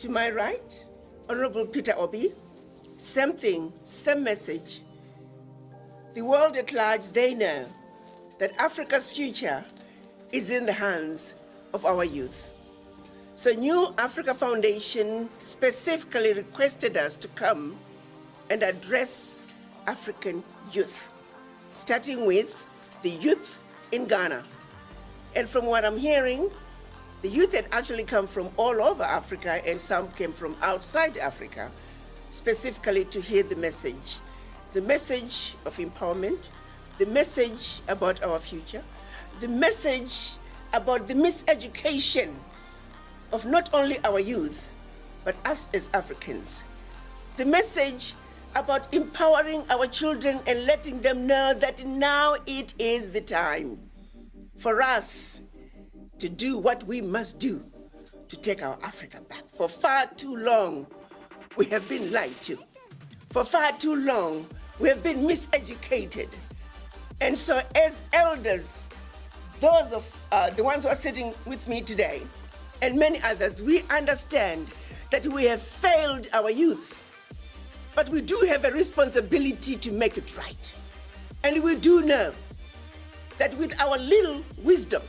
To my right, Honorable Peter Obi, same thing, same message. The world at large, they know that Africa's future is in the hands of our youth. So New Africa Foundation specifically requested us to come and address African youth, starting with the youth in Ghana. And from what I'm hearing, the youth had actually come from all over Africa, and some came from outside Africa, specifically to hear the message of empowerment, the message about our future, the message about the miseducation of not only our youth, but us as Africans, the message about empowering our children and letting them know that now it is the time for us to do what we must do to take our Africa back. For far too long, we have been lied to. For far too long, we have been miseducated. And so as elders, those of the ones who are sitting with me today, and many others, we understand that we have failed our youth, but we do have a responsibility to make it right. And we do know that with our little wisdom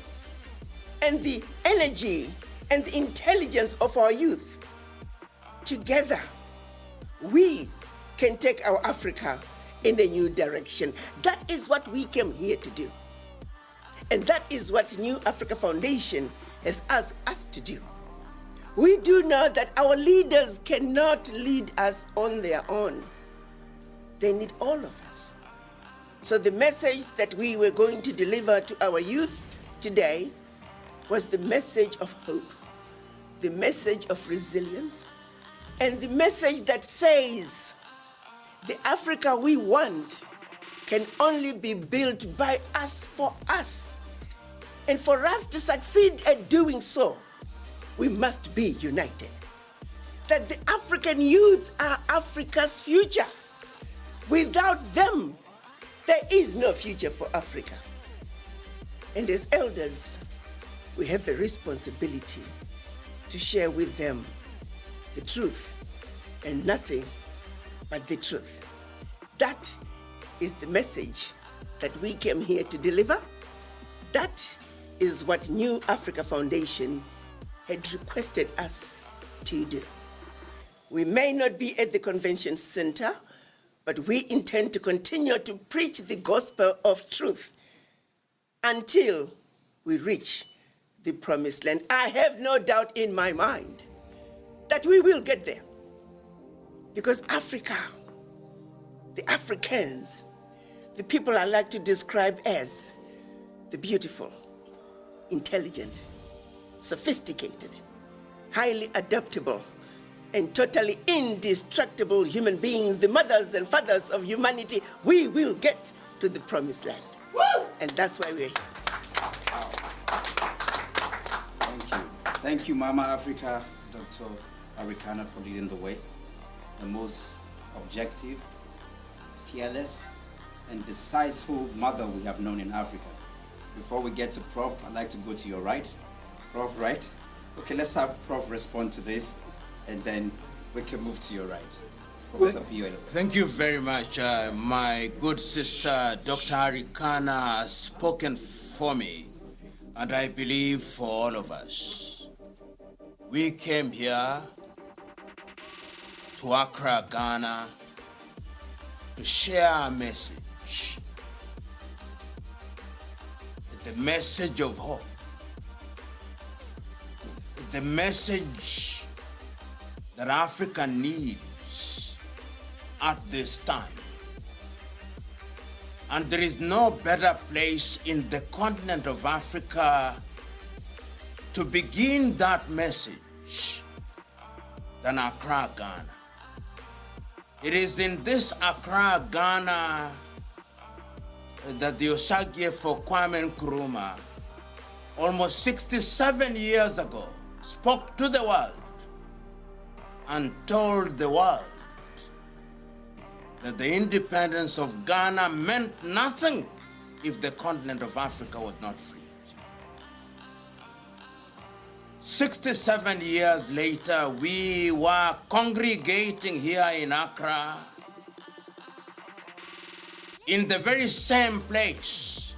and the energy and the intelligence of our youth, together, we can take our Africa in a new direction. That is what we came here to do. And that is what New Africa Foundation has asked us to do. We do know that our leaders cannot lead us on their own. They need all of us. So the message that we were going to deliver to our youth today was the message of hope, the message of resilience, and the message that says the Africa we want can only be built by us for us. And for us to succeed at doing so, we must be united. That the African youth are Africa's future. Without them, there is no future for Africa. And as elders, we have a responsibility to share with them the truth and nothing but the truth. That is the message that we came here to deliver. That is what New Africa Foundation had requested us to do. We may not be at the convention center, but we intend to continue to preach the gospel of truth until we reach the promised land. I have no doubt in my mind that we will get there, because Africa, the Africans, the people I like to describe as the beautiful, intelligent, sophisticated, highly adaptable, and totally indestructible human beings, the mothers and fathers of humanity, we will get to the promised land. Woo! And that's why we're here. Thank you. Thank you, Mama Africa, Dr. Arikana, for leading the way. The most objective, fearless, and decisive mother we have known in Africa. Before we get to Prof, I'd like to go to your right. Prof, right? Okay, let's have Prof respond to this, and then we can move to your right. Professor PLO. Thank you very much. My good sister, Dr. Arikana, has spoken for me, and I believe for all of us. We came here to Accra, Ghana, to share our message. The message of hope. The message that Africa needs at this time. And there is no better place in the continent of Africa to begin that message than Accra, Ghana. It is in this Accra, Ghana that the Osagie for Kwame Nkrumah, almost 67 years ago, spoke to the world and told the world that the independence of Ghana meant nothing if the continent of Africa was not free. 67 years later, we were congregating here in Accra, in the very same place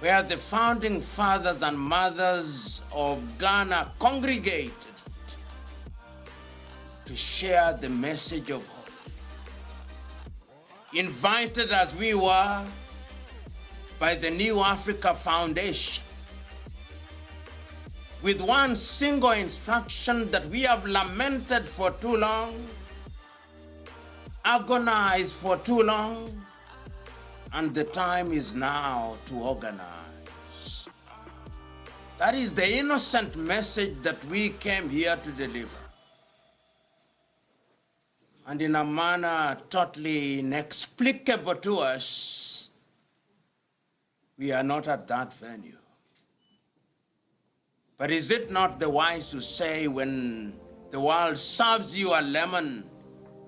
where the founding fathers and mothers of Ghana congregated to share the message of hope. Invited as we were by the New Africa Foundation, with one single instruction that we have lamented for too long, agonized for too long, and the time is now to organize. That is the innocent message that we came here to deliver. And in a manner totally inexplicable to us, we are not at that venue. But is it not the wise to say, when the world serves you a lemon,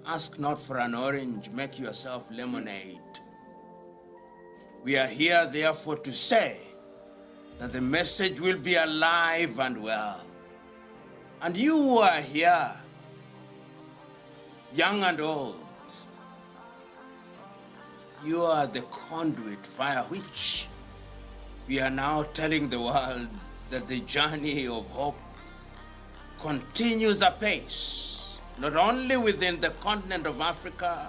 ask not for an orange, make yourself lemonade? We are here, therefore, to say that the message will be alive and well. And you who are here, young and old, you are the conduit via which we are now telling the world that the journey of hope continues apace, not only within the continent of Africa,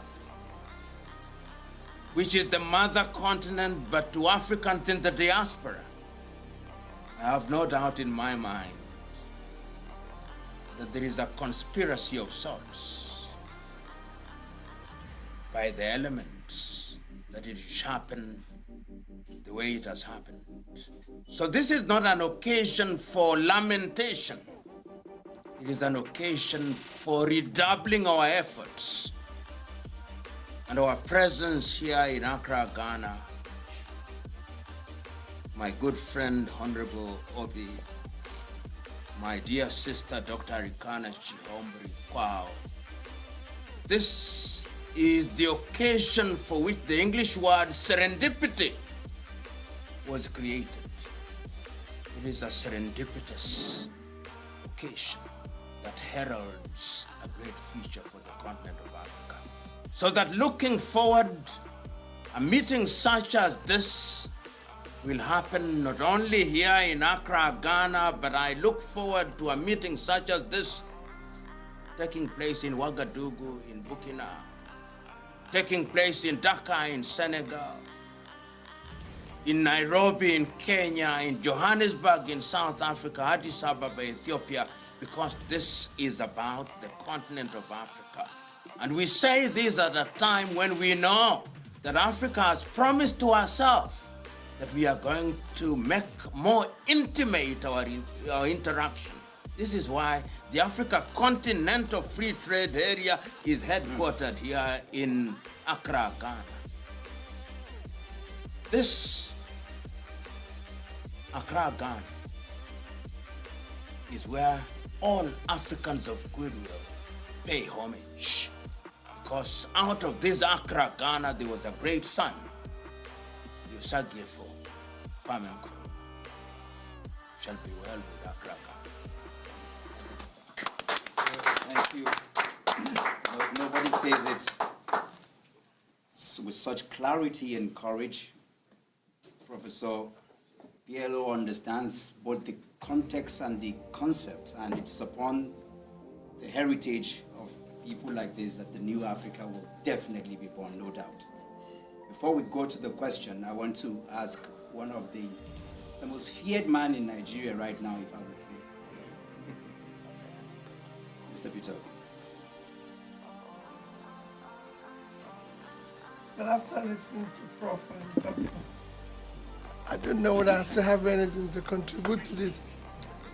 which is the mother continent, but to Africans in the diaspora. I have no doubt in my mind that there is a conspiracy of sorts by the elements that it should happen the way it has happened. So this is not an occasion for lamentation. It is an occasion for redoubling our efforts and our presence here in Accra, Ghana. My good friend, Honorable Obi, my dear sister, Dr. Arikana Chihombori-Quao. This is the occasion for which the English word serendipity was created. It is a serendipitous occasion that heralds a great future for the continent of Africa. So that looking forward, a meeting such as this will happen not only here in Accra, Ghana, but I look forward to a meeting such as this taking place in Ouagadougou, in Burkina, taking place in Dakar, in Senegal, in Nairobi, in Kenya, in Johannesburg, in South Africa, Addis Ababa, Ethiopia, because this is about the continent of Africa. And we say this at a time when we know that Africa has promised to herself that we are going to make more intimate our interaction. This is why the Africa Continental Free Trade Area is headquartered here in Accra, Ghana. This Accra, Ghana is where all Africans of goodwill pay homage. Because out of this Accra, Ghana, there was a great son, Yosagefo Pamenkro. Shall be well with Accra, Ghana. Thank you. Nobody says it with such clarity and courage. Professor PLO understands both the context and the concept, and it's upon the heritage of people like this that the new Africa will definitely be born, no doubt. Before we go to the question, I want to ask one of the most feared man in Nigeria right now, if I would say. Mr. Peter. Well, after listening to Prof and Dr., I don't know whether I still have anything to contribute to this.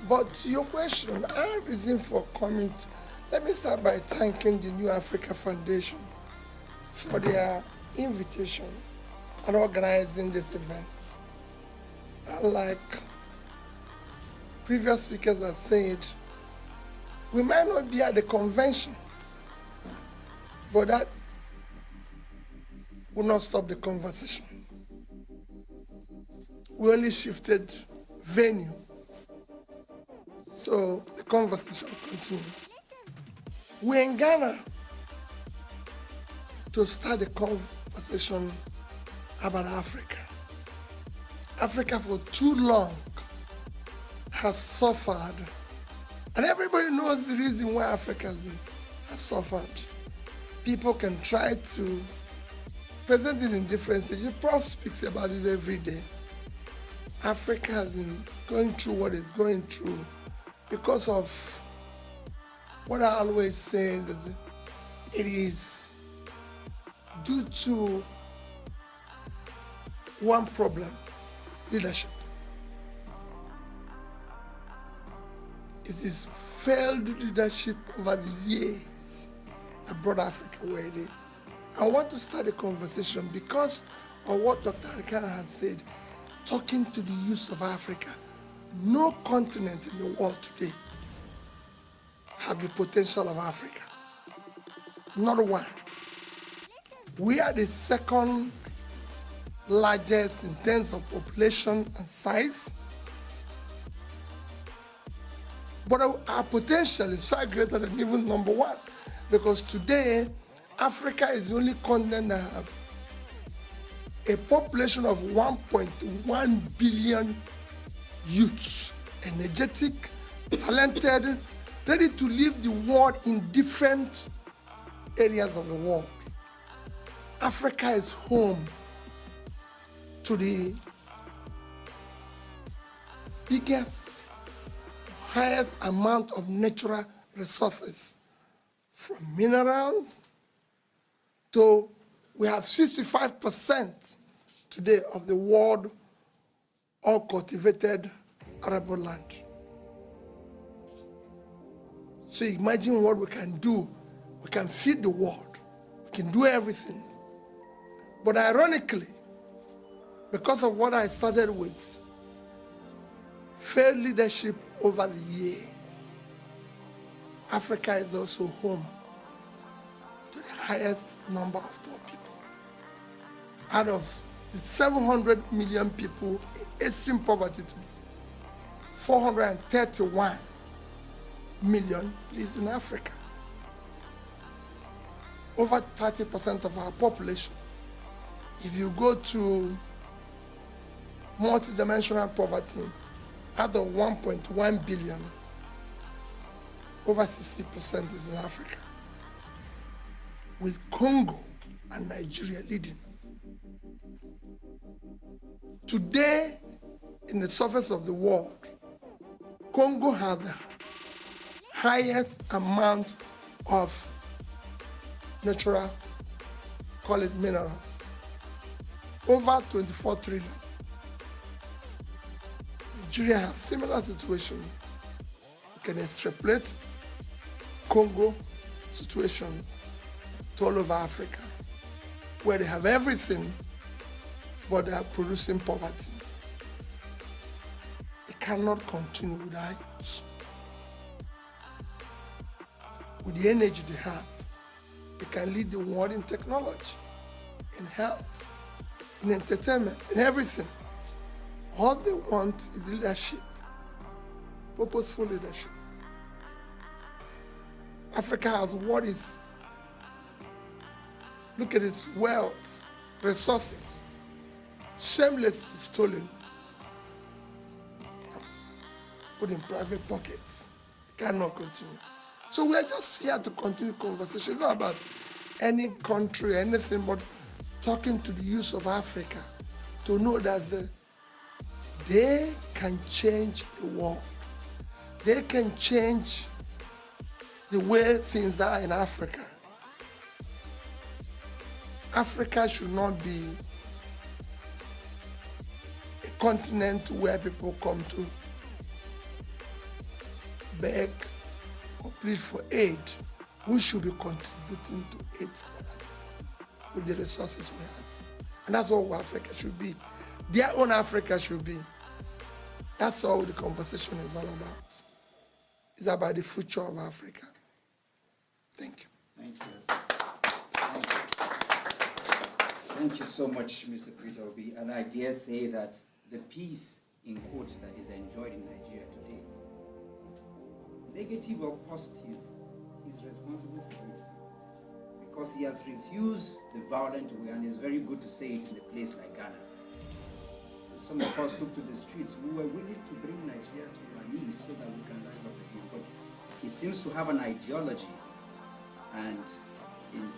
But to your question, our reason for coming to, let me start by thanking the New Africa Foundation for their invitation and organizing this event. Like previous speakers have said, we might not be at the convention, but that will not stop the conversation. We only shifted venue. So the conversation continues. We're in Ghana to start a conversation about Africa. Africa for too long has suffered, and everybody knows the reason why Africa has suffered. People can try to present it in different stages. Prof speaks about it every day. Africa has been going through what it's going through because of what I always say, that it is due to one problem: leadership. It is failed leadership over the years that brought Africa where it is. I want to start a conversation because of what Dr. Arikana has said, talking to the youth of Africa. No continent in the world today has the potential of Africa. Not one. We are the second largest in terms of population and size, but our potential is far greater than even number one, because today Africa is the only continent that has a population of 1.1 billion youths, energetic, talented, ready to leave the world in different areas of the world. Africa is home to the biggest, highest amount of natural resources, from minerals to, we have 65% today of the world all cultivated arable land. So imagine what we can do. We can feed the world. We can do everything. But ironically, because of what I started with, failed leadership over the years, Africa is also home to the highest number of poor people. Out of the 700 million people in extreme poverty today, 431 million lives in Africa. Over 30% of our population. If you go to multidimensional poverty, out of 1.1 billion, over 60% is in Africa, with Congo and Nigeria leading. Today, in the surface of the world, Congo has the highest amount of natural, call it minerals, over 24 trillion. Nigeria has similar situation. You can extrapolate Congo situation to all over Africa, where they have everything, but they are producing poverty. It cannot continue without youth. With the energy they have, they can lead the world in technology, in health, in entertainment, in everything. All they want is leadership, purposeful leadership. Africa has what is, look at its wealth, resources, shamelessly stolen, put in private pockets. It cannot continue. So we are just here to continue conversation. It's not about any country, anything, but talking to the youth of Africa to know that they can change the world. They can change the way things are in Africa. Africa should not be a continent where people come to beg or plead for aid. We should be contributing to aid with the resources we have. And that's what Africa should be. Their own Africa should be. That's all the conversation is all about. It's about the future of Africa. Thank you. Thank you. Thank you. Thank you so much, Mr. Peter Obi. And I dare say that the peace, in quote, that is enjoyed in Nigeria today negative or positive, he's responsible for it. Because he has refused the violent way, and it's very good to say it in a place like Ghana. Some of us took to the streets. We were willing to bring Nigeria to our knees so that we can rise up again. But he seems to have an ideology, and in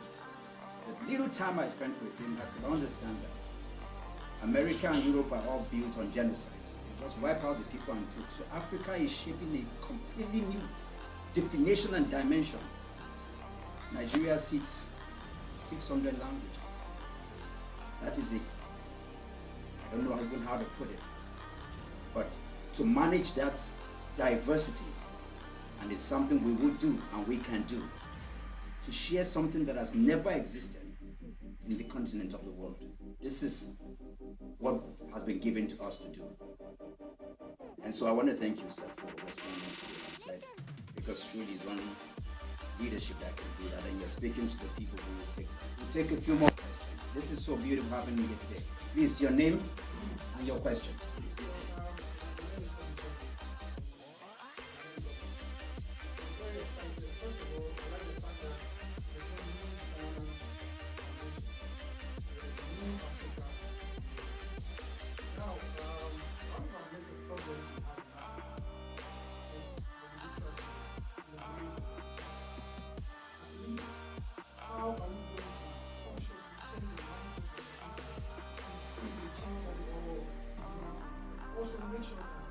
the little time I spent with him, I could understand that America and Europe are all built on genocide. They just wipe out the people and took. So Africa is shaping a completely new definition and dimension. Nigeria sits 600 languages. That is it. I don't know even how to put it. But to manage that diversity, and it's something we will do and we can do, to share something that has never existed in the continent of the world. This is what has been given to us to do. And so I want to thank you, sir, for responding to what you said, because truly is only leadership that can do that, and you're speaking to the people who will take a few more questions. This is so beautiful having you here today. Please, your name and your question. Also make sure that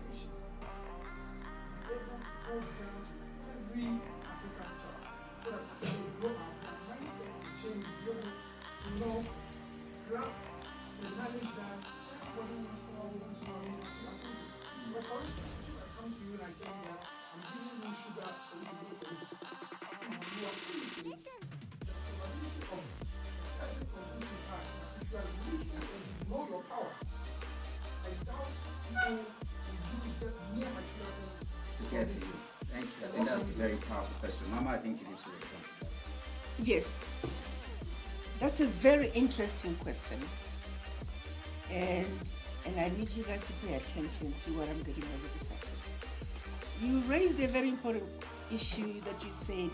education is able to go down to every African child, so that as they grow up, their mindset will change, be able to know, grab the knowledge that everybody wants power, wants money, we are going to. But for instance, if I come to you and I tell you that I'm giving you sugar for you to go to it, if you are doing this, the probability of the person producing high, if you are looking and you know your power, and those people will use just mere material to get to you. Thank you. I think that's a very powerful question. Mama, I think you need to respond to that. Yes, that's a very interesting question, and I need you guys to pay attention to what I'm getting ready to say. You raised a very important issue that you said,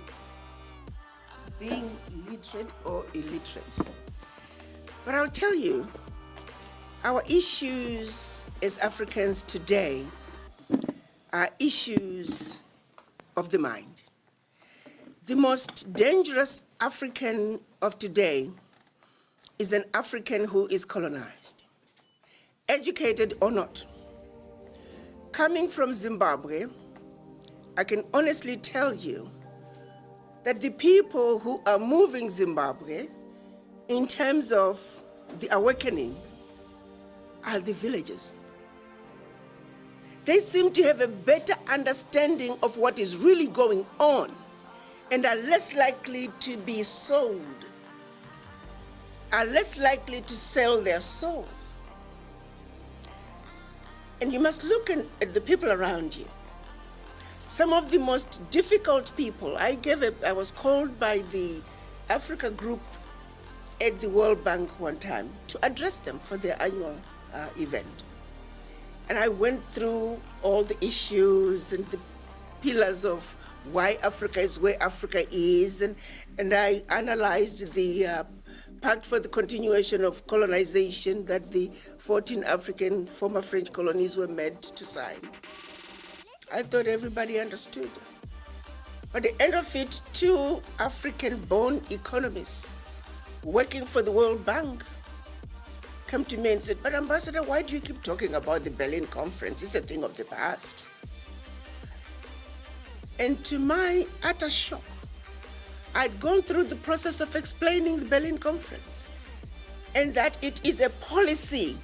being literate or illiterate. But I'll tell you, our issues as Africans today are issues of the mind. The most dangerous African of today is an African who is colonized, educated or not. Coming from Zimbabwe, I can honestly tell you that the people who are moving Zimbabwe in terms of the awakening are the villagers. They seem to have a better understanding of what is really going on and are less likely to be sold, are less likely to sell their souls. And you must look at the people around you. Some of the most difficult people, I was called by the Africa group at the World Bank one time to address them for their annual event. And I went through all the issues and the pillars of why Africa is where Africa is, and I analyzed the Pact for the Continuation of Colonization that the 14 African former French colonies were made to sign. I thought everybody understood. But at the end of it, 2 African-born economists working for the World Bank come to me and said, "But Ambassador, why do you keep talking about the Berlin Conference? It's a thing of the past." And to my utter shock, I'd gone through the process of explaining the Berlin Conference and that it is a policy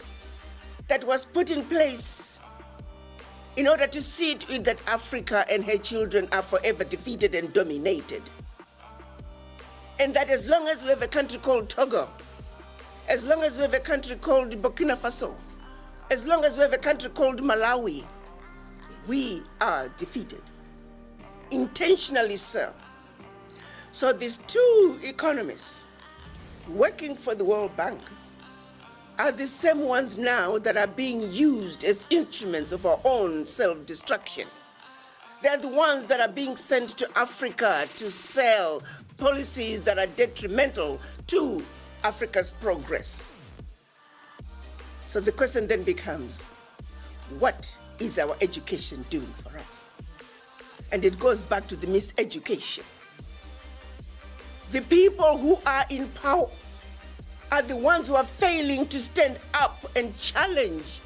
that was put in place in order to see to it that Africa and her children are forever defeated and dominated. And that as long as we have a country called Togo, as long as we have a country called Burkina Faso, as long as we have a country called Malawi, we are defeated. Intentionally so. So these 2 economists working for the World Bank are the same ones now that are being used as instruments of our own self-destruction. They're the ones that are being sent to Africa to sell policies that are detrimental to Africa's progress. So the question then becomes, what is our education doing for us? And it goes back to the miseducation. The people who are in power are the ones who are failing to stand up and challenge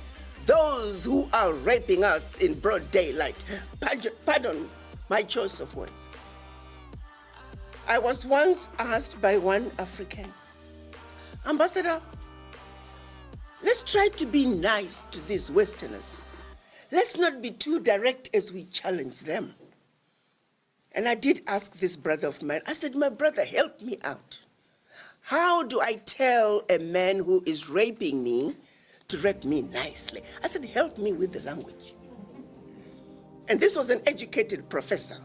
those who are raping us in broad daylight. Pardon my choice of words. I was once asked by one African, Ambassador, let's try to be nice to these Westerners. Let's not be too direct as we challenge them. And I did ask this brother of mine, I said, my brother, help me out. How do I tell a man who is raping me to rape me nicely? I said, help me with the language. And this was an educated professor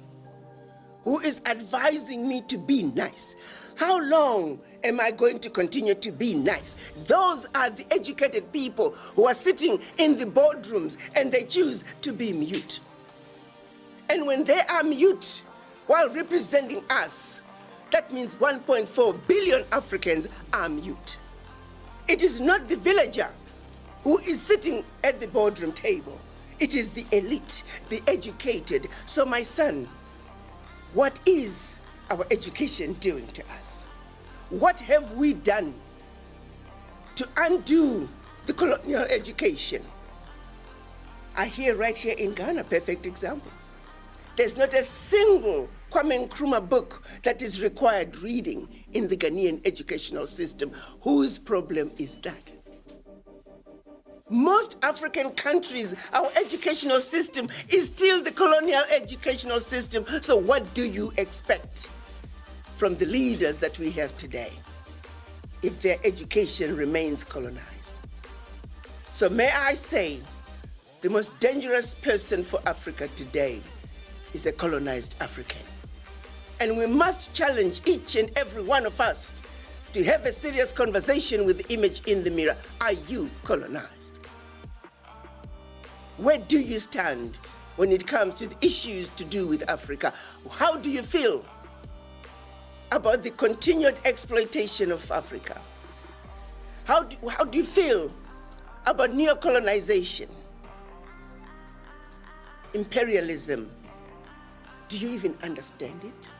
who is advising me to be nice. How long am I going to continue to be nice? Those are the educated people who are sitting in the boardrooms and they choose to be mute. And when they are mute while representing us, that means 1.4 billion Africans are mute. It is not the villager who is sitting at the boardroom table. It is the elite, the educated. So my son, what is our education doing to us? What have we done to undo the colonial education? I hear right here in Ghana, perfect example. There's not a single Kwame Nkrumah book that is required reading in the Ghanaian educational system. Whose problem is that? Most African countries, our educational system is still the colonial educational system. So what do you expect from the leaders that we have today if their education remains colonized? So may I say, the most dangerous person for Africa today is a colonized African. And we must challenge each and every one of us to have a serious conversation with the image in the mirror. Are you colonized? Where do you stand when it comes to the issues to do with Africa? How do you feel about the continued exploitation of Africa? How do you feel about neocolonization, imperialism? Do you even understand it?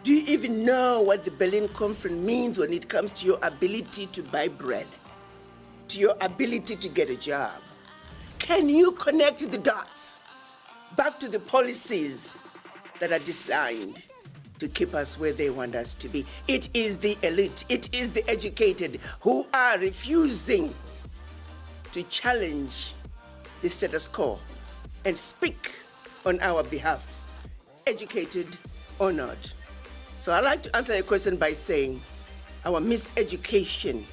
Do you even know what the Berlin Conference means when it comes to your ability to buy bread, to your ability to get a job? Can you connect the dots back to the policies that are designed to keep us where they want us to be? It is the elite, it is the educated who are refusing to challenge the status quo and speak on our behalf, educated or not. So I'd like to answer your question by saying our miseducation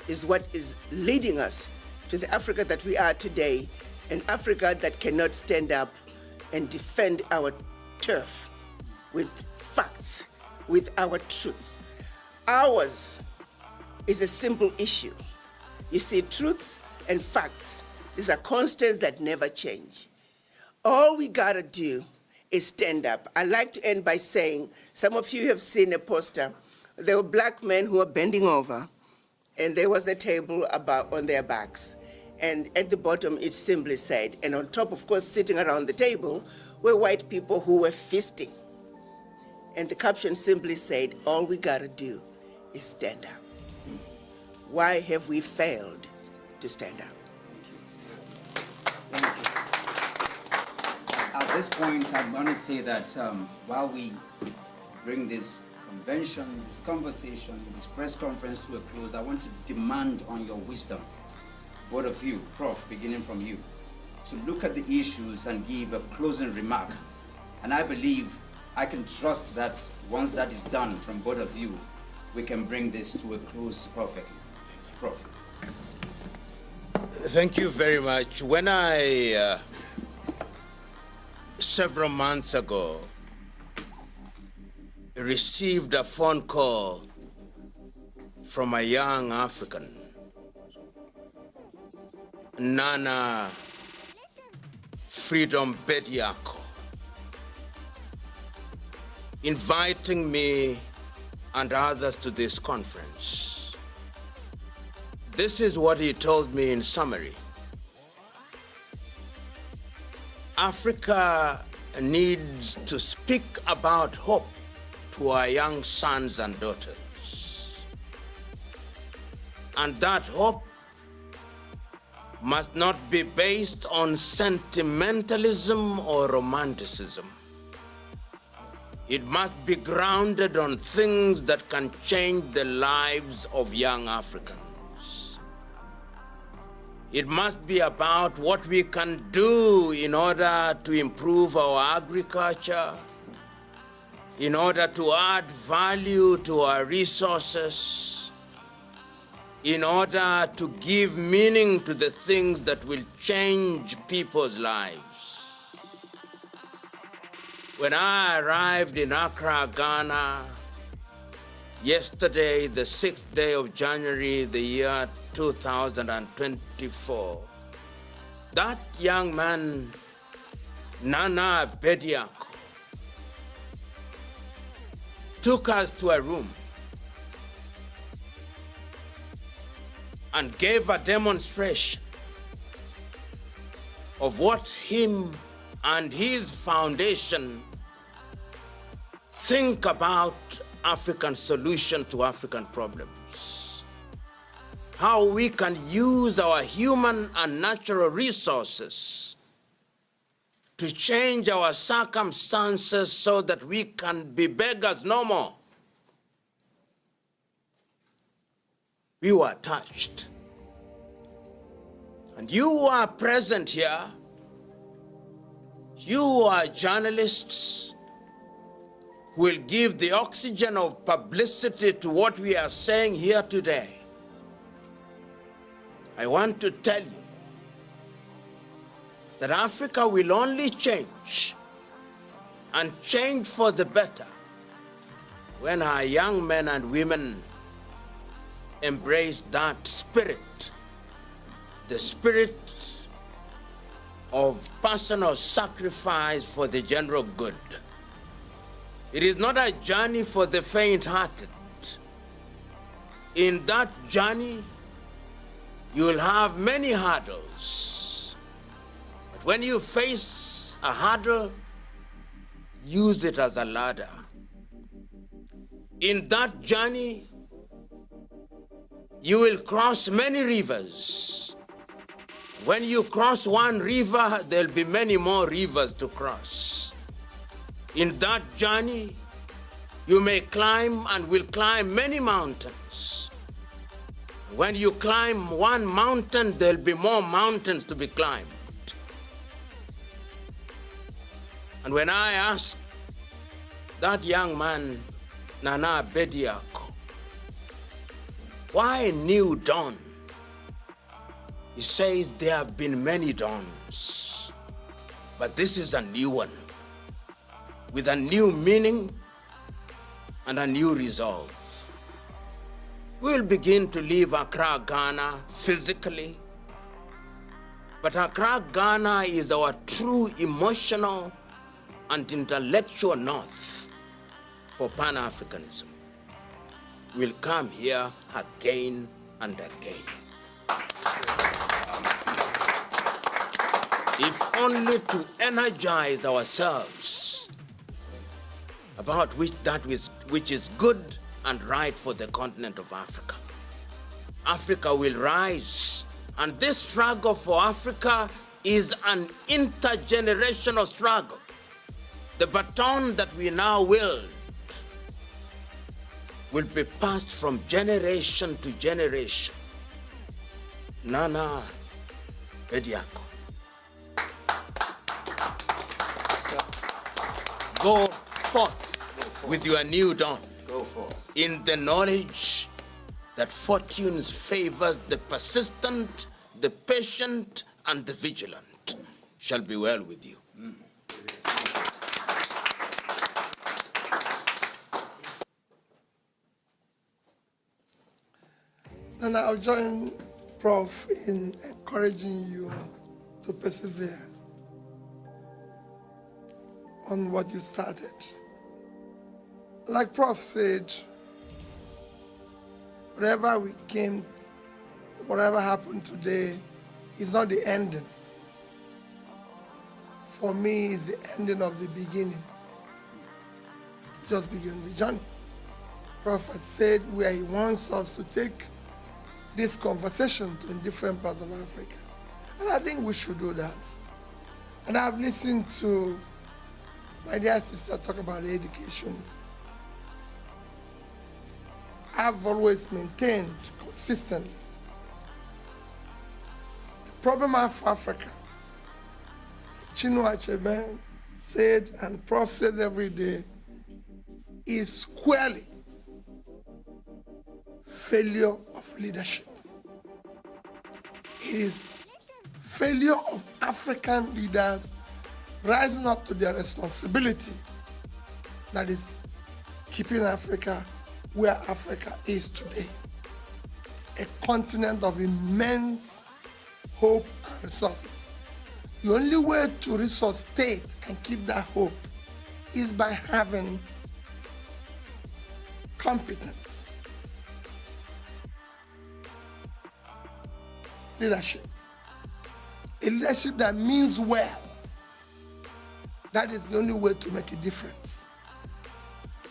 is what is leading us to the Africa that we are today, an Africa that cannot stand up and defend our turf with facts, with our truths. Ours is a simple issue. You see, truths and facts, these are constants that never change. All we gotta do is stand up. I like to end by saying, some of you have seen a poster. There were black men who were bending over, and there was a table on their backs. And at the bottom, it simply said, and on top, of course, sitting around the table, were white people who were feasting. And the caption simply said, all we gotta do is stand up. Why have we failed to stand up? Thank you. At this point, I'm going to say that while we bring this convention, this conversation, this press conference to a close, I want to demand on your wisdom, both of you, Prof, beginning from you, to look at the issues and give a closing remark. And I believe I can trust that once that is done from both of you, we can bring this to a close perfectly. Prof. Thank you very much. When I, several months ago, received a phone call from a young African, NanaBediako, inviting me and others to this conference. This is what he told me in summary. Africa needs to speak about hope to our young sons and daughters. And that hope must not be based on sentimentalism or romanticism. It must be grounded on things that can change the lives of young Africans. It must be about what we can do in order to improve our agriculture, in order to add value to our resources, in order to give meaning to the things that will change people's lives. When I arrived in Accra, Ghana, yesterday, the 6th day of January, the year 2024, that young man, NanaBediako, took us to a room and gave a demonstration of what him and his foundation think about African solution to African problems. How we can use our human and natural resources to change our circumstances so that we can be beggars no more. We were touched. And you who are present here, you are journalists who will give the oxygen of publicity to what we are saying here today. I want to tell you that Africa will only change, and change for the better, when our young men and women embrace that spirit, the spirit of personal sacrifice for the general good. It is not a journey for the faint-hearted. In that journey, you will have many hurdles. But when you face a hurdle, use it as a ladder. In that journey, you will cross many rivers. When you cross one river, there'll be many more rivers to cross. In that journey, you may climb and will climb many mountains. When you climb one mountain, there'll be more mountains to be climbed. And when I asked that young man, NanaBediako, why a new dawn? He says there have been many dawns, but this is a new one, with a new meaning and a new resolve. We'll begin to leave Accra, Ghana physically, but Accra, Ghana is our true emotional and intellectual north for Pan-Africanism. We'll come here again and again. If only to energize ourselves about which is good and right for the continent of Africa. Africa will rise, and this struggle for Africa is an intergenerational struggle. The baton that we now wield will be passed from generation to generation. NanaBediako. Go forth with your new dawn. Go forth. In the knowledge that fortune favors the persistent, the patient, and the vigilant. Shall be well with you. And I'll join Prof in encouraging you to persevere on what you started. Like Prof said, whatever happened today is not the ending. For me, it's the ending of the beginning. Just begin the journey. Prophet said where he wants us to take this conversation to different parts of Africa. And I think we should do that. And I've listened to my dear sister talk about education. I've always maintained consistently the problem of Africa, Chinua Achebe said and Prof says every day, is squarely failure of leadership. It is failure of African leaders rising up to their responsibility that is keeping Africa where Africa is today. A continent of immense hope and resources. The only way to resuscitate and keep that hope is by having competent leadership. A leadership that means well. That is the only way to make a difference.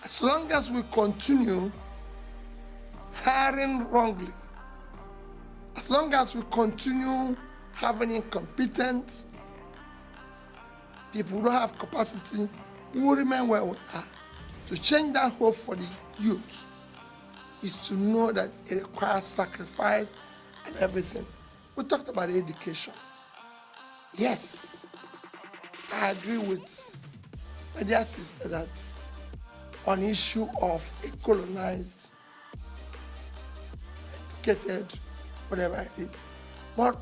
As long as we continue hiring wrongly, as long as we continue having incompetent people who don't have capacity, we will remain where we are. To change that hope for the youth is to know that it requires sacrifice and everything. We talked about education. Yes, I agree with my dear sister that on issue of a colonized, educated, whatever it is. But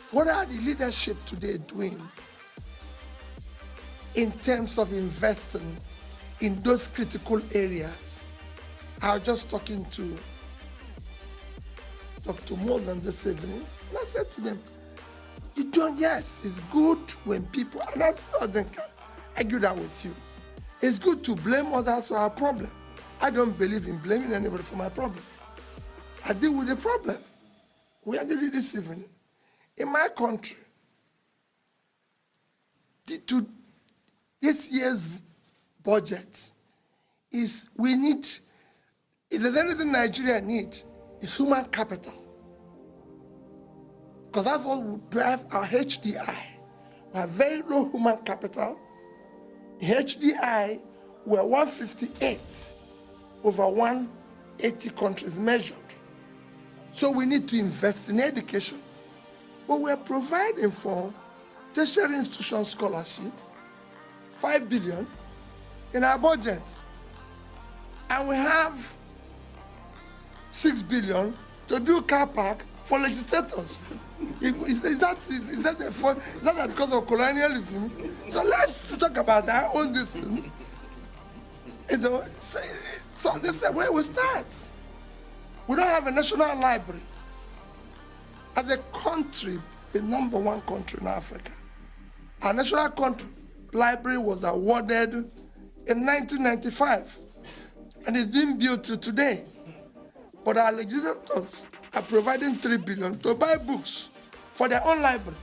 what are the leadership today doing in terms of investing in those critical areas? I was just talking to Dr. Morgan this evening, and I said to them, you don't, yes, it's good when people, and I can argue that with you. It's good to blame others for our problem. I don't believe in blaming anybody for my problem. I deal with the problem. We are doing this evening. In my country, this year's budget is we need, if there's anything Nigeria needs, it's human capital. Because that's what will drive our HDI. We have very low human capital. In HDI, we're 158 over 180 countries measured. So we need to invest in education. But we're providing for tertiary institution scholarship, 5 billion in our budget. And we have 6 billion to build car park for legislators. Is that because of colonialism? So let's talk about our own this thing. So this is where we start. We don't have a national library. As a country, the #1 country in Africa, our national library was awarded in 1995, and it's being built to today. But our legislators are providing 3 billion to buy books for their own library.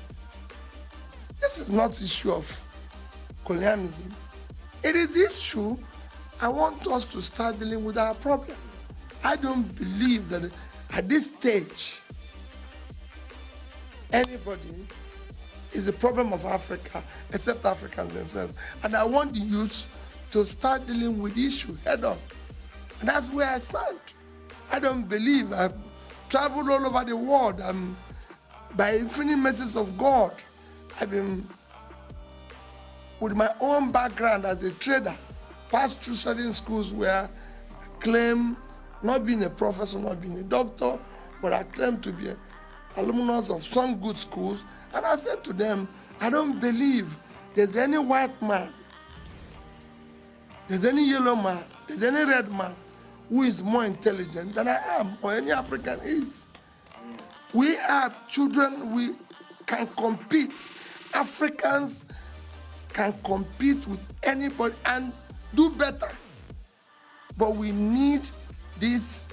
This is not the issue of colonialism. It is the issue I want us to start dealing with our problem. I don't believe that at this stage, anybody is the problem of Africa except Africans themselves. And I want the youth to start dealing with the issue head on. And that's where I stand. I don't believe. I've traveled all over the world. By infinite mercies of God, I've been, with my own background as a trader, passed through certain schools where I claim not being a professor, not being a doctor, but I claim to be an alumnus of some good schools. And I said to them, I don't believe there's any white man, there's any yellow man, there's any red man who is more intelligent than I am, or any African is. We are children, we can compete. Africans can compete with anybody, and do better. But we need this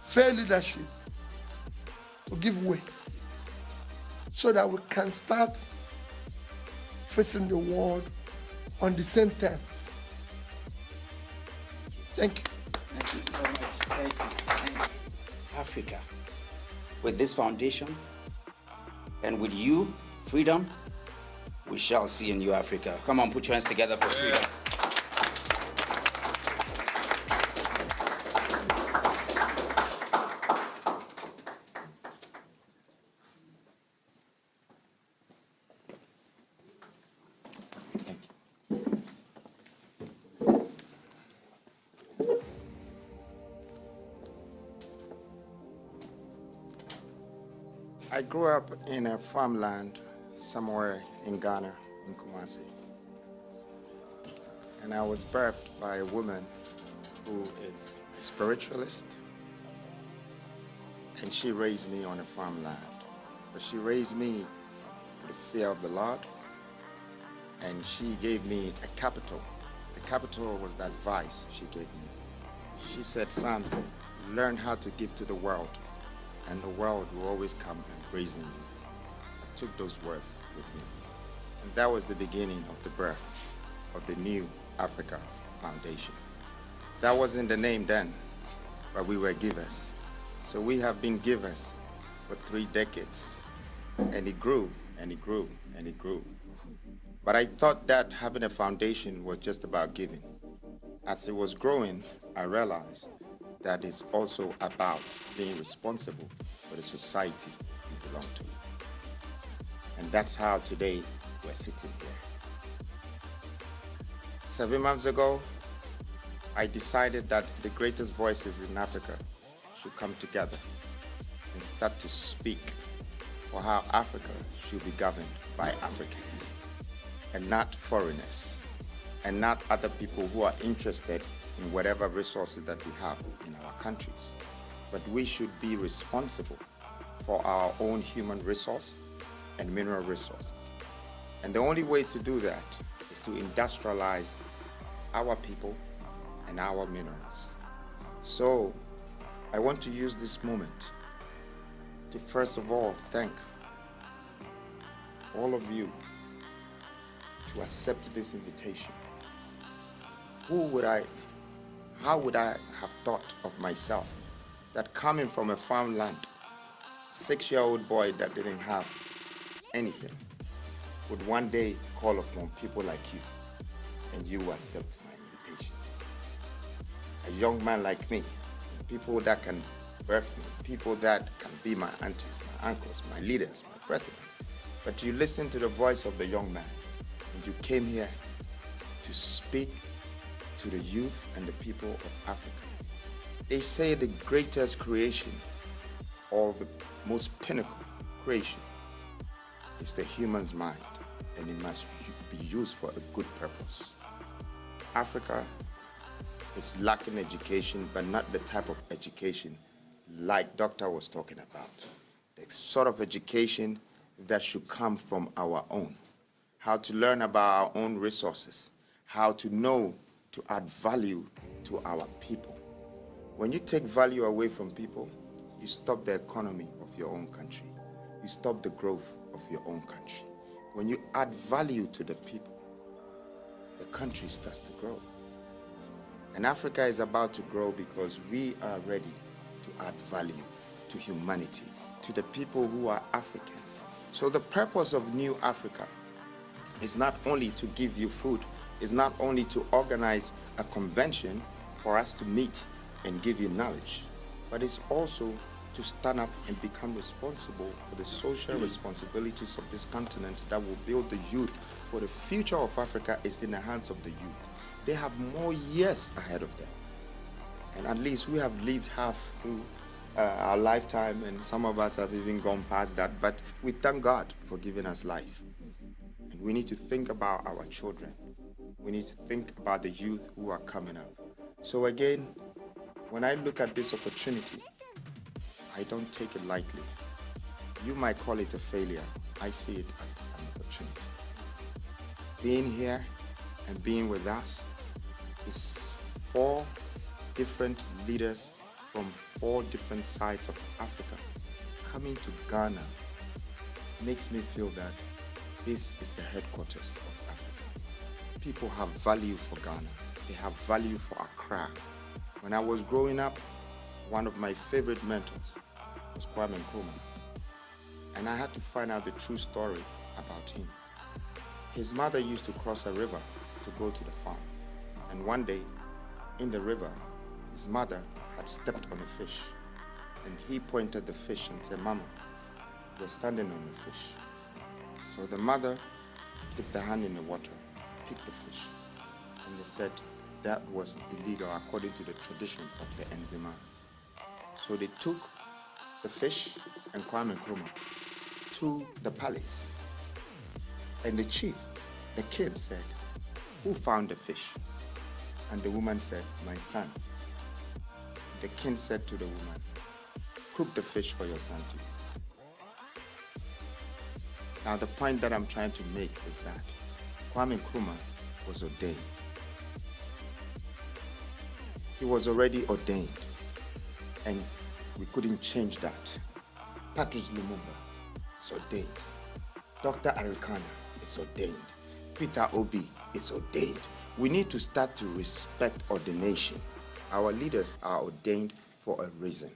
fair leadership to give way so that we can start facing the world on the same terms. Thank you. Thank you so much. Thank you. Thank you. Africa, with this foundation and with you, freedom, we shall see a new Africa. Come on, put your hands together for freedom. I grew up in a farmland somewhere in Ghana, in Kumasi. And I was birthed by a woman who is a spiritualist. And she raised me on a farmland. But she raised me with the fear of the Lord. And she gave me a capital. The capital was that vice she gave me. She said, son, learn how to give to the world, and the world will always come and praise you. I took those words with me. And that was the beginning of the birth of the New Africa Foundation. That wasn't the name then, but we were givers. So we have been givers for 3 decades. And it grew, and it grew, and it grew. But I thought that having a foundation was just about giving. As it was growing, I realized that it's also about being responsible for the society you belong to. And that's how today we're sitting here. 7 months ago, I decided that the greatest voices in Africa should come together and start to speak for how Africa should be governed by Africans and not foreigners and not other people who are interested in whatever resources that we have in our countries. But we should be responsible for our own human resource and mineral resources. And the only way to do that is to industrialize our people and our minerals. So I want to use this moment to first of all thank all of you to accept this invitation. How would I have thought of myself that coming from a farmland, 6-year-old boy that didn't have anything, would one day call upon people like you, and you accept my invitation? A young man like me, people that can birth me, people that can be my aunties, my uncles, my leaders, my presidents. But you listen to the voice of the young man, and you came here to speak to the youth and the people of Africa. They say the greatest creation, or the most pinnacle creation, is the human's mind, and it must be used for a good purpose. Africa is lacking education, but not the type of education like Doctor was talking about. The sort of education that should come from our own. How to learn about our own resources, how to know to add value to our people. When you take value away from people, you stop the economy of your own country. You stop the growth of your own country. When you add value to the people, the country starts to grow. And Africa is about to grow because we are ready to add value to humanity, to the people who are Africans. So the purpose of New Africa is not only to give you food, is not only to organize a convention for us to meet and give you knowledge, but it's also to stand up and become responsible for the social responsibilities of this continent that will build the youth. For the future of Africa is in the hands of the youth. They have more years ahead of them. And at least we have lived half through our lifetime, and some of us have even gone past that, but we thank God for giving us life. And we need to think about our children. We need to think about the youth who are coming up. So again, when I look at this opportunity, I don't take it lightly. You might call it a failure. I see it as an opportunity. Being here and being with us is 4 different leaders from 4 different sides of Africa coming to Ghana makes me feel that this is the headquarters of Africa. People have value for Ghana. They have value for Accra. When I was growing up, one of my favorite mentors was Kwame Nkrumah. And I had to find out the true story about him. His mother used to cross a river to go to the farm. And one day, in the river, his mother had stepped on a fish. And he pointed the fish and said, "Mama, we're standing on the fish." So the mother dipped her hand in the water, picked the fish, and they said that was illegal according to the tradition of the Nzimans. So they took the fish and Kwame Nkrumah to the palace. And the chief, the king, said, "Who found the fish?" And the woman said, "My son." The king said to the woman, "Cook the fish for your son to eat." Now the point that I'm trying to make is that Kwame Nkrumah was ordained. He was already ordained, and we couldn't change that. Patrice Lumumba is ordained. Dr. Arikana is ordained. Peter Obi is ordained. We need to start to respect ordination. Our leaders are ordained for a reason.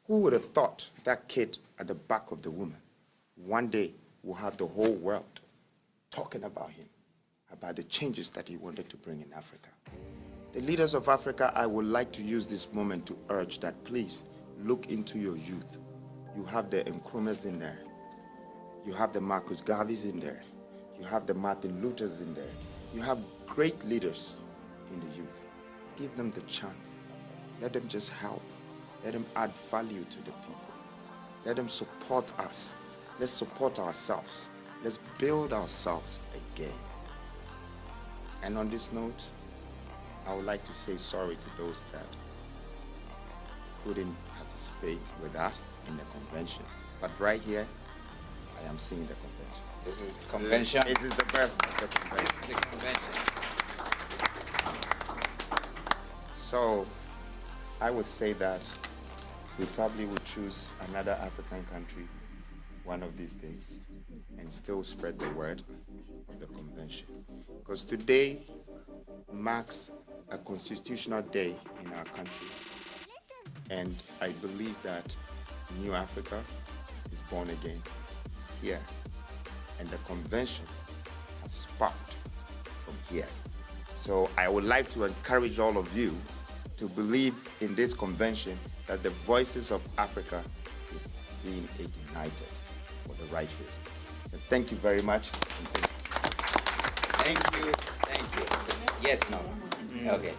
Who would have thought that kid at the back of the woman one day will have the whole world talking about him, about the changes that he wanted to bring in Africa? The leaders of Africa, I would like to use this moment to urge that please look into your youth. You have the Nkrumahs in there. You have the Marcus Garveys in there. You have the Martin Luthers in there. You have great leaders in the youth. Give them the chance. Let them just help. Let them add value to the people. Let them support us. Let's support ourselves. Let's build ourselves again. And on this note, I would like to say sorry to those that couldn't participate with us in the convention. But right here, I am seeing the convention. This is the convention. This is the birth of the convention. This is the convention. So I would say that we probably would choose another African country one of these days and still spread the word of the convention. Because today marks a constitutional day in our country. And I believe that New Africa is born again here. And the convention has sparked from here. So I would like to encourage all of you to believe in this convention that the voices of Africa is being ignited for the right reasons. And thank you very much. Thank you. Thank you. Yes, no. Okay.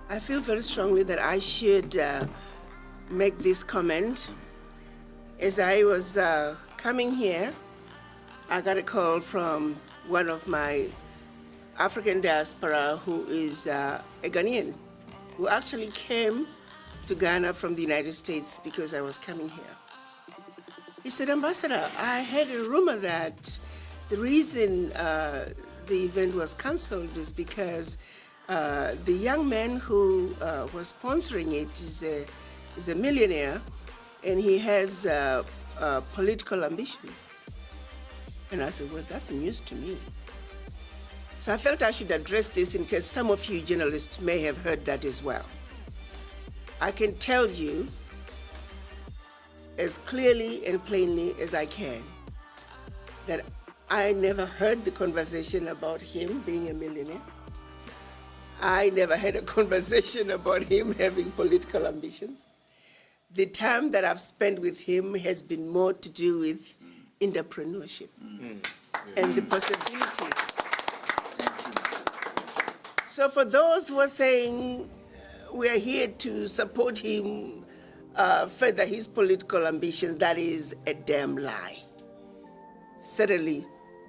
I feel very strongly that I should make this comment. As I was coming here, I got a call from one of my African diaspora who is a Ghanaian, who actually came to Ghana from the United States because I was coming here. He said, "Ambassador, I heard a rumor that the reason the event was canceled is because the young man who was sponsoring it is a millionaire, and he has political ambitions." And I said, "Well, that's news to me." So I felt I should address this in case some of you journalists may have heard that as well. I can tell you as clearly and plainly as I can that I never heard the conversation about him being a millionaire. I never had a conversation about him having political ambitions. The time that I've spent with him has been more to do with entrepreneurship and the possibilities. So for those who are saying we are here to support him further his political ambitions, that is a damn lie. Certainly,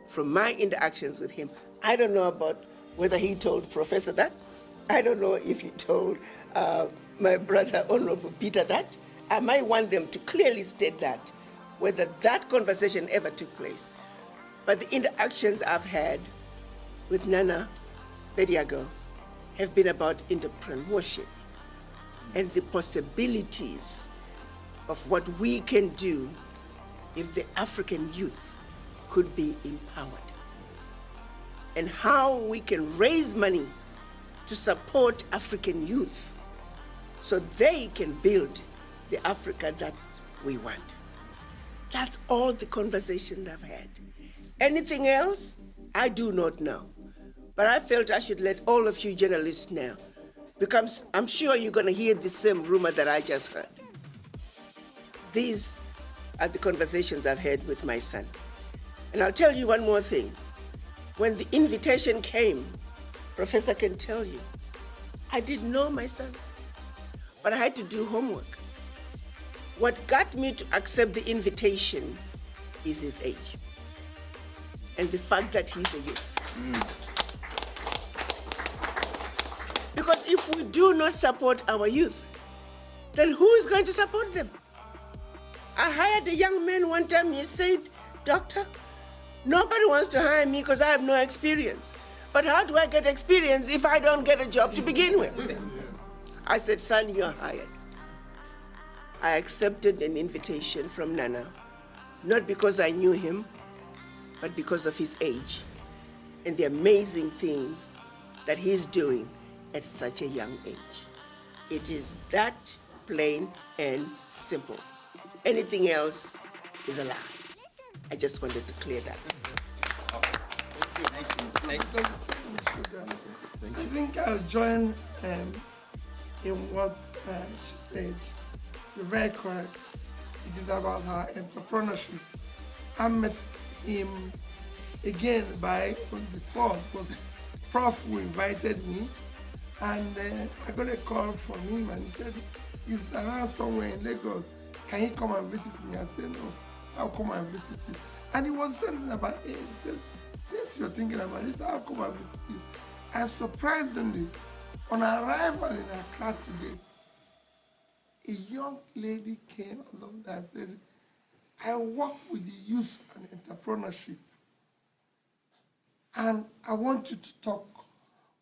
from my interactions with him, I don't know about whether he told Professor that, I don't know if you told my brother, Honorable Peter, that. I might want them to clearly state that, whether that conversation ever took place. But the interactions I've had with NanaBediako have been about entrepreneurship and the possibilities of what we can do if the African youth could be empowered, and how we can raise money to support African youth so they can build the Africa that we want. That's all the conversations I've had. Anything else, I do not know. But I felt I should let all of you journalists know, because I'm sure you're going to hear the same rumor that I just heard. These are the conversations I've had with my son. And I'll tell you one more thing. When the invitation came, Professor can tell you, I didn't know my son, but I had to do homework. What got me to accept the invitation is his age and the fact that he's a youth. Because if we do not support our youth, then who is going to support them? I hired a young man one time, he said, "Doctor, nobody wants to hire me because I have no experience. But how do I get experience if I don't get a job to begin with?" I said, "Son, you're hired." I accepted an invitation from Nana, not because I knew him, but because of his age and the amazing things that he's doing at such a young age. It is that plain and simple. Anything else is a lie. I just wanted to clear that. I think I'll join in what she said. You're very correct. It is about her entrepreneurship. I met him again on the 4th, because Prof who invited me, and I got a call from him and he said, he's around somewhere in Lagos. Can he come and visit me? I said, no, I'll come and visit you. And he was saying about it. He said, since you're thinking about it, I'll come and visit you. And surprisingly, on arrival in Accra today, a young lady came along and said, I work with the youth and entrepreneurship, and I want you to talk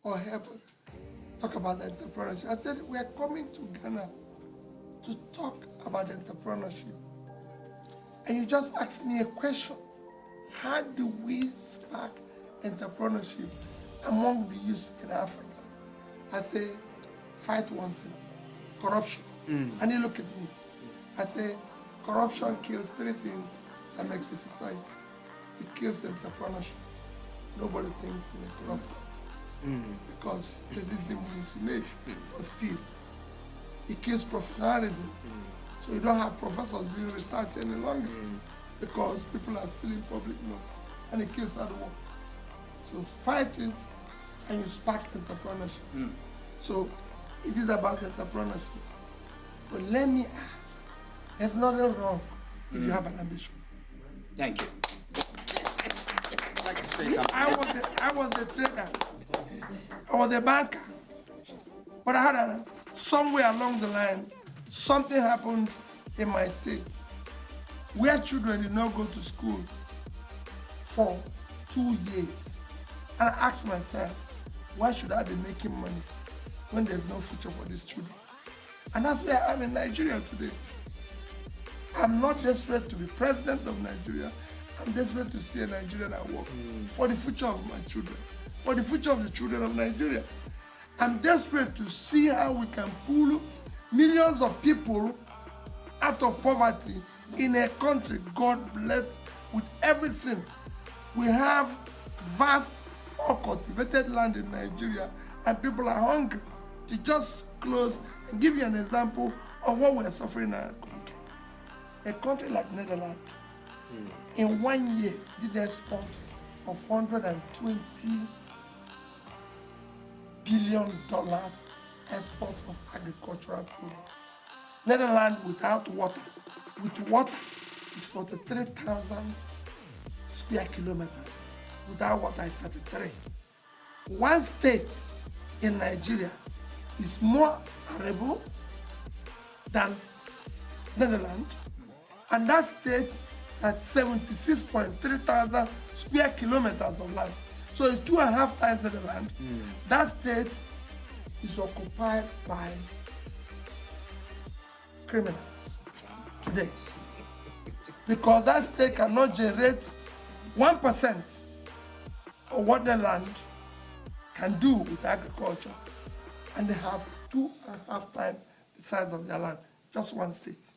or help talk about entrepreneurship. I said, we are coming to Ghana to talk about entrepreneurship. And you just asked me a question. How do we spark entrepreneurship among the youth in Africa? I say, fight one thing, corruption. And he looked at me. I say, corruption kills 3 things that makes a society. It kills entrepreneurship. Nobody thinks in a corrupt country because there's easy money to make or steal. It kills professionalism. So you don't have professors doing research any longer because people are stealing public money, and it kills hard work. So fight it and you spark entrepreneurship. So it is about entrepreneurship. But let me add, there's nothing wrong if you have an ambition. Thank you. I'd like to say something. I was the trader. I was a banker. But I had somewhere along the line, something happened in my state where children did not go to school for 2 years. And I asked myself, why should I be making money when there's no future for these children? And that's where I'm in Nigeria today. I'm not desperate to be president of Nigeria. I'm desperate to see a Nigeria that works for the future of my children, for the future of the children of Nigeria. I'm desperate to see how we can pull millions of people out of poverty in a country, God bless, with everything. We have vast, uncultivated land in Nigeria, and people are hungry. To just close and give you an example of what we are suffering in our country. A country like Netherlands, in 1 year, did export of $120 billion export of agricultural products. Netherlands without water, with water, is 43,000 square kilometers. Without water, is 33. One state in Nigeria is more arable than Netherlands, and that state has 76.3 thousand square kilometers of land. So it's 2.5 times Netherlands. That state is occupied by criminals to date, because that state cannot generate 1% of what the land can do with agriculture, and they have 2.5 times the size of their land, just one state.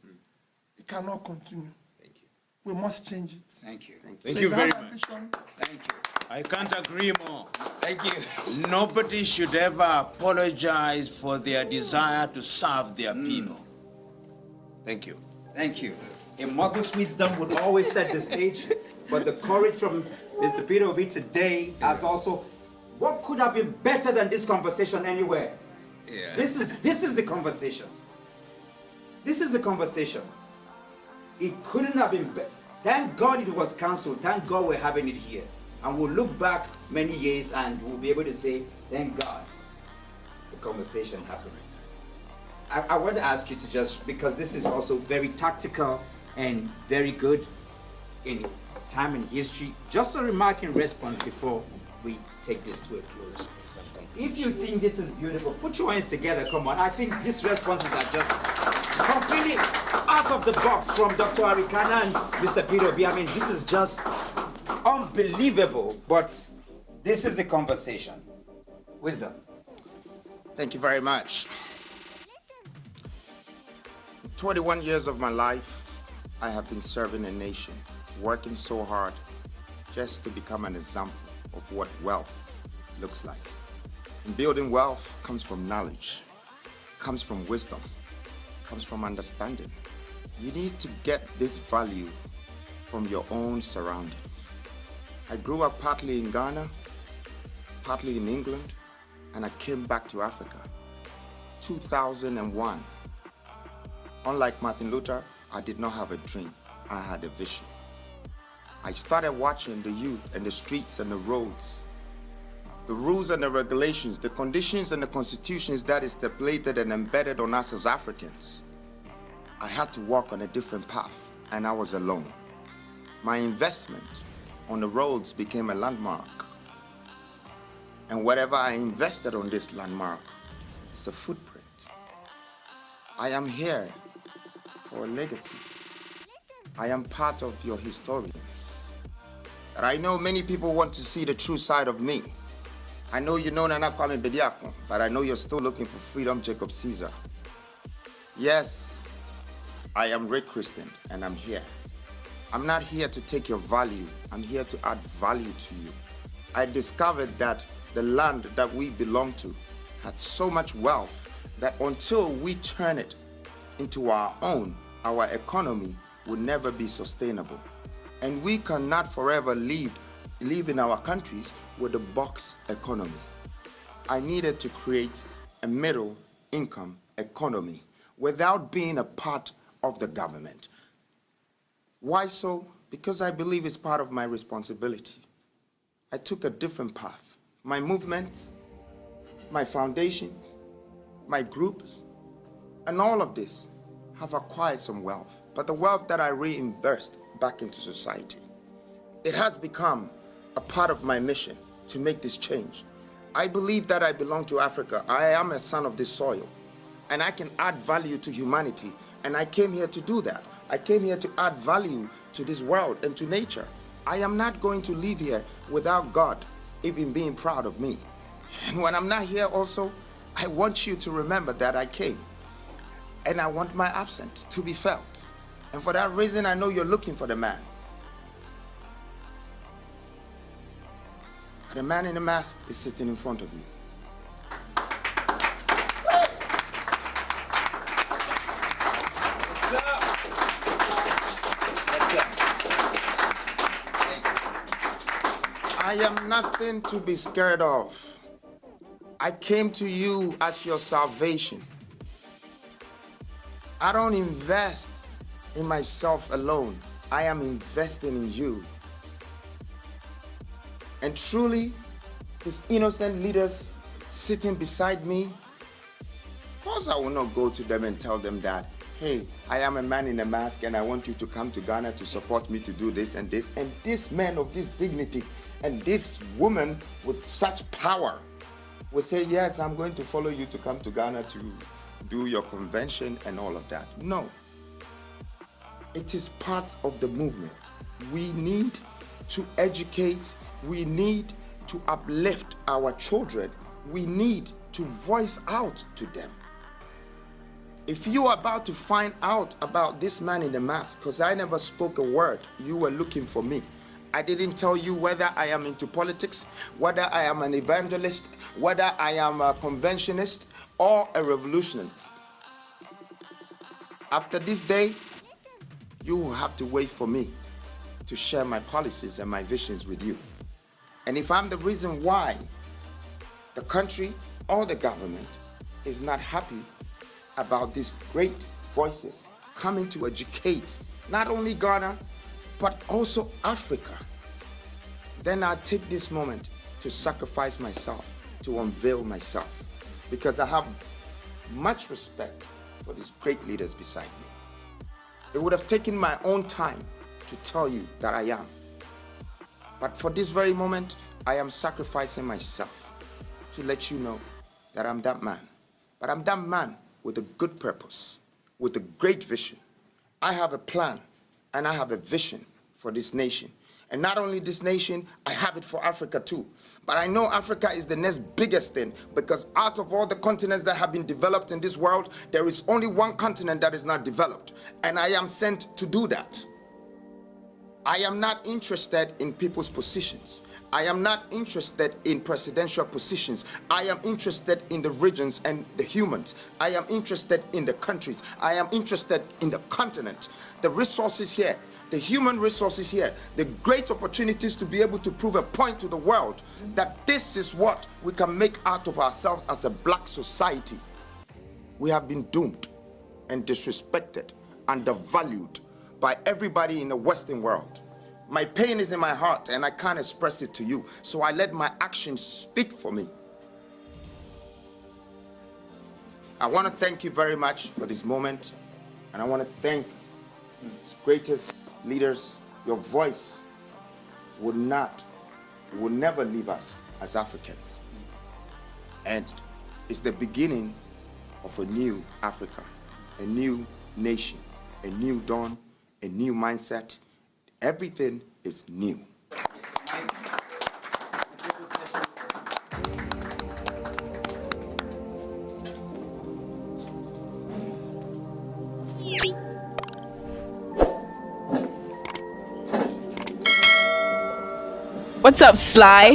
It cannot continue. Thank you. We must change it. Thank you. Thank you very much. Ambition, Thank you. I can't agree more. Thank you. Nobody should ever apologize for their desire to serve their people. Thank you. Thank you. A mother's wisdom would always set the stage, but the courage from Mr. Peter Obi today has also, what could have been better than this conversation anywhere? Yeah. This is the conversation. This is the conversation. It couldn't have been better. Thank God it was cancelled. Thank God we're having it here. And we'll look back many years and we'll be able to say, thank God the conversation happened. I want to ask you to just, because this is also very tactical and very good in time and history, just a remark in response before we take this to a close. If you think this is beautiful, put your hands together, come on. I think these responses are just completely out of the box from Dr. Arikana and Mr. Peter Obi. I mean, this is just unbelievable, but this is the conversation. Wisdom. Thank you very much. 21 years of my life, I have been serving a nation, working so hard just to become an example of what wealth looks like. And building wealth comes from knowledge, comes from wisdom, comes from understanding. You need to get this value from your own surroundings. I grew up partly in Ghana, partly in England, and I came back to Africa. 2001. Unlike Martin Luther, I did not have a dream. I had a vision. I started watching the youth and the streets and the roads, the rules and the regulations, the conditions and the constitutions that is stipulated and embedded on us as Africans. I had to walk on a different path, and I was alone. My investment on the roads became a landmark. And whatever I invested on this landmark is a footprint. I am here for a legacy. I am part of your historians. And I know many people want to see the true side of me. I know you know NanaBediako, but I know you're still looking for freedom, Jacob Caesar. Yes, I am Rick Christian, and I'm here. I'm not here to take your value. I'm here to add value to you. I discovered that the land that we belong to had so much wealth that until we turn it into our own, our economy will never be sustainable. And we cannot forever live in our countries with a box economy. I needed to create a middle income economy without being a part of the government. Why so? Because I believe it's part of my responsibility. I took a different path. My movements, my foundations, my groups, and all of this have acquired some wealth, but the wealth that I reimbursed back into society, it has become a part of my mission to make this change. I believe that I belong to Africa. I am a son of this soil, and I can add value to humanity, and I came here to do that. I came here to add value to this world and to nature. I am not going to live here without God even being proud of me. And when I'm not here also, I want you to remember that I came. And I want my absence to be felt. And for that reason, I know you're looking for the man. The man in the mask is sitting in front of you. What's up? What's up? Thank you. I am nothing to be scared of. I came to you as your salvation. I don't invest in myself alone. I am investing in you. And truly, these innocent leaders sitting beside me, of course I will not go to them and tell them that, hey, I am a man in a mask and I want you to come to Ghana to support me to do this and this. And this man of this dignity and this woman with such power will say, yes, I'm going to follow you to come to Ghana to do your convention and all of that. No. It is part of the movement. We need to educate. We need to uplift our children. We need to voice out to them. If you are about to find out about this man in the mask, because I never spoke a word, you were looking for me. I didn't tell you whether I am into politics, whether I am an evangelist, whether I am a conventionist or a revolutionist. After this day, you will have to wait for me to share my policies and my visions with you. And if I'm the reason why the country or the government is not happy about these great voices coming to educate not only Ghana, but also Africa, then I'll take this moment to sacrifice myself, to unveil myself, because I have much respect for these great leaders beside me. It would have taken my own time to tell you that I am. But for this very moment, I am sacrificing myself to let you know that I'm that man. But I'm that man with a good purpose, with a great vision. I have a plan and I have a vision for this nation. And not only this nation, I have it for Africa too. But I know Africa is the next biggest thing, because out of all the continents that have been developed in this world, there is only one continent that is not developed. And I am sent to do that. I am not interested in people's positions. I am not interested in presidential positions. I am interested in the regions and the humans. I am interested in the countries. I am interested in the continent. The resources here, the human resources here, the great opportunities to be able to prove a point to the world that this is what we can make out of ourselves as a black society. We have been doomed and disrespected, undervalued by everybody in the Western world. My pain is in my heart and I can't express it to you, so I let my actions speak for me. I want to thank you very much for this moment, and I want to thank its greatest leaders. Your voice will never leave us as Africans. And it's the beginning of a new Africa, a new nation, a new dawn, a new mindset. Everything is new. What's up, Sly?